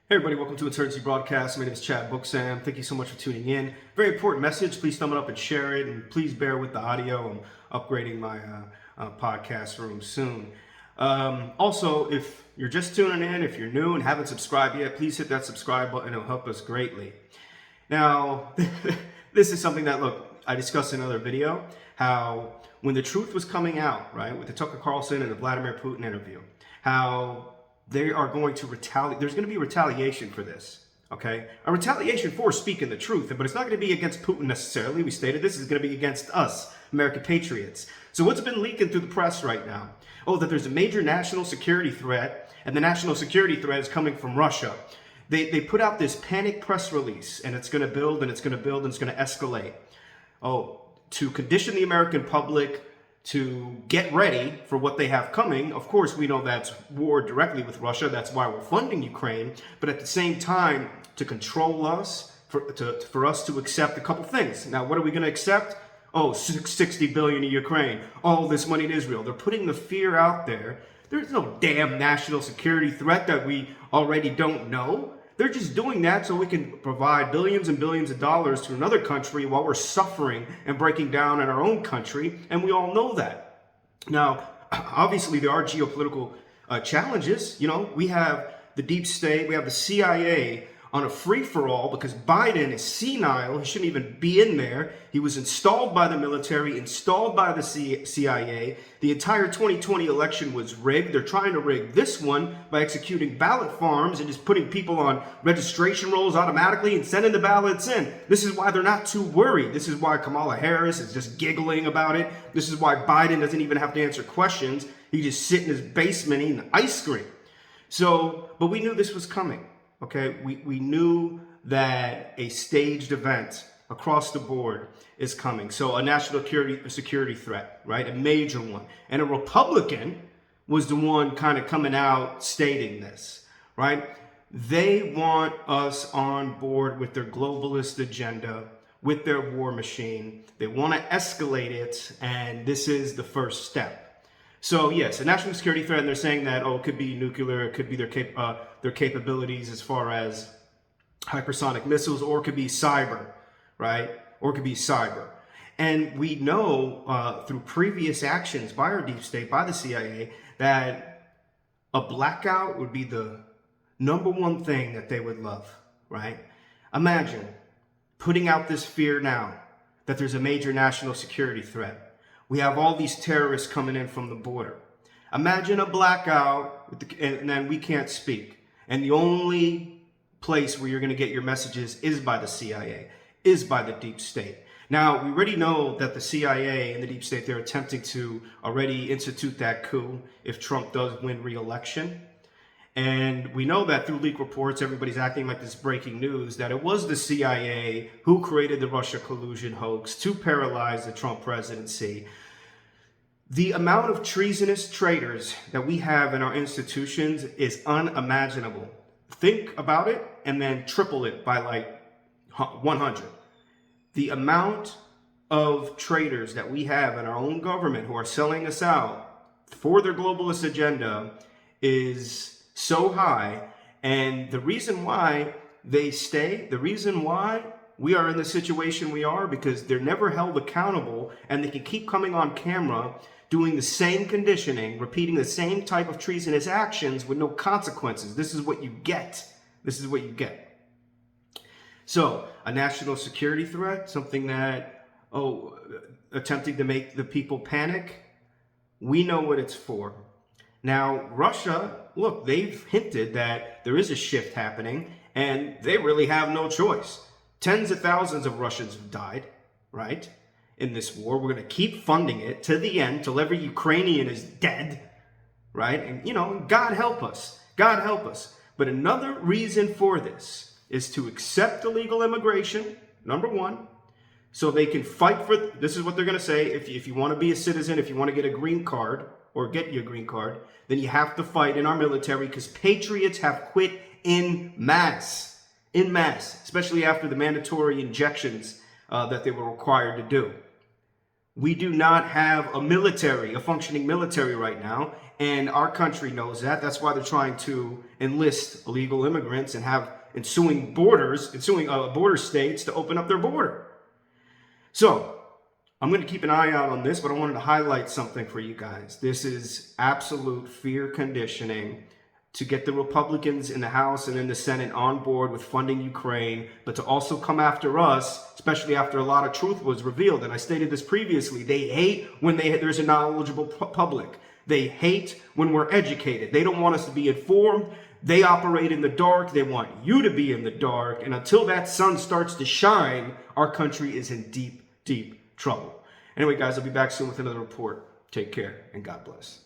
Hey everybody, welcome to Insurgency Broadcast. My name is Chad Booksam. Thank you so much for tuning in. Very important message. Please thumb it up and share it, and please bear with the audio. I'm upgrading my podcast room soon. Also, if you're just tuning in, if you're new and haven't subscribed yet, please hit that subscribe button. It'll help us greatly. Now, this is something that, look, I discussed in another video, how when the truth was coming out, right, with the Tucker Carlson and the Vladimir Putin interview, how they are going to retaliate. There's going to be retaliation for this, okay? A retaliation for speaking the truth, but it's not going to be against Putin necessarily. We stated this is going to be against us, American patriots. So what's been leaking through the press right now? Oh, that there's a major national security threat, and the national security threat is coming from Russia. They put out this panic press release, and it's going to build, and it's going to build, and it's going to escalate. Oh, to condition the American public to get ready for what they have coming. Of course, we know that's war directly with Russia. That's why we're funding Ukraine. But at the same time, to control us, for us to accept a couple things. Now, what are we going to accept? Oh, $60 billion in Ukraine. All this money in Israel. They're putting the fear out there. There's no damn national security threat that we already don't know. They're just doing that so we can provide billions and billions of dollars to another country while we're suffering and breaking down in our own country. And we all know that. Now, obviously, there are geopolitical challenges. You know, we have the deep state, we have the CIA on a free-for-all because Biden is senile. He shouldn't even be in there. He was installed by the military, installed by the CIA. The entire 2020 election was rigged. They're trying to rig this one by executing ballot farms and just putting people on registration rolls automatically and sending the ballots in. This is why they're not too worried. This is why Kamala Harris is just giggling about it. This is why Biden doesn't even have to answer questions. He just sit in his basement eating ice cream. So, but we knew this was coming. Okay, we knew that a staged event across the board is coming. So a national security threat, right? A major one. And a Republican was the one kind of coming out stating this, right? They want us on board with their globalist agenda, with their war machine. They want to escalate it, and this is the first step. So yes, a national security threat, and they're saying that, oh, it could be nuclear, it could be their capabilities as far as hypersonic missiles, or it could be cyber, right? Or it could be cyber. And we know through previous actions by our deep state, by the CIA, that a blackout would be the number one thing that they would love, right? Imagine putting out this fear now that there's a major national security threat. We have all these terrorists coming in from the border. Imagine a blackout, and then we can't speak. And the only place where you're going to get your messages is by the CIA, is by the deep state. Now, we already know that the CIA and the deep state, they're attempting to already institute that coup if Trump does win re-election. And we know that through leak reports, everybody's acting like this breaking news, that it was the CIA who created the Russia collusion hoax to paralyze the Trump presidency. The amount of treasonous traitors that we have in our institutions is unimaginable. Think about it and then triple it by like 100. The amount of traitors that we have in our own government who are selling us out for their globalist agenda is so high, and the reason why they stay, the reason why we are in the situation we are, because they're never held accountable, and they can keep coming on camera doing the same conditioning, repeating the same type of treasonous actions with no consequences. This is what you get. This is what you get. So a national security threat, something that, attempting to make the people panic, we know what it's for. Now, Russia, look, they've hinted that there is a shift happening, and they really have no choice. Tens of thousands of Russians have died, right, in this war. We're going to keep funding it to the end, till every Ukrainian is dead, right? And, you know, God help us. God help us. But another reason for this is to accept illegal immigration, number one, so they can fight for, this is what they're going to say, if you want to be a citizen, if you want to get a green card, or get your green card, then you have to fight in our military, because patriots have quit in mass, especially after the mandatory injections that they were required to do. We do not have a military, a functioning military right now, And our country knows that. That's why they're trying to enlist illegal immigrants and have ensuing border states to open up their border. So I'm going to keep an eye out on this, but I wanted to highlight something for you guys. This is absolute fear conditioning to get the Republicans in the House and in the Senate on board with funding Ukraine, but to also come after us, especially after a lot of truth was revealed. And I stated this previously. They hate when there's a knowledgeable public. They hate when we're educated. They don't want us to be informed. They operate in the dark. They want you to be in the dark. And until that sun starts to shine, our country is in deep, deep trouble. Anyway, guys, I'll be back soon with another report. Take care and God bless.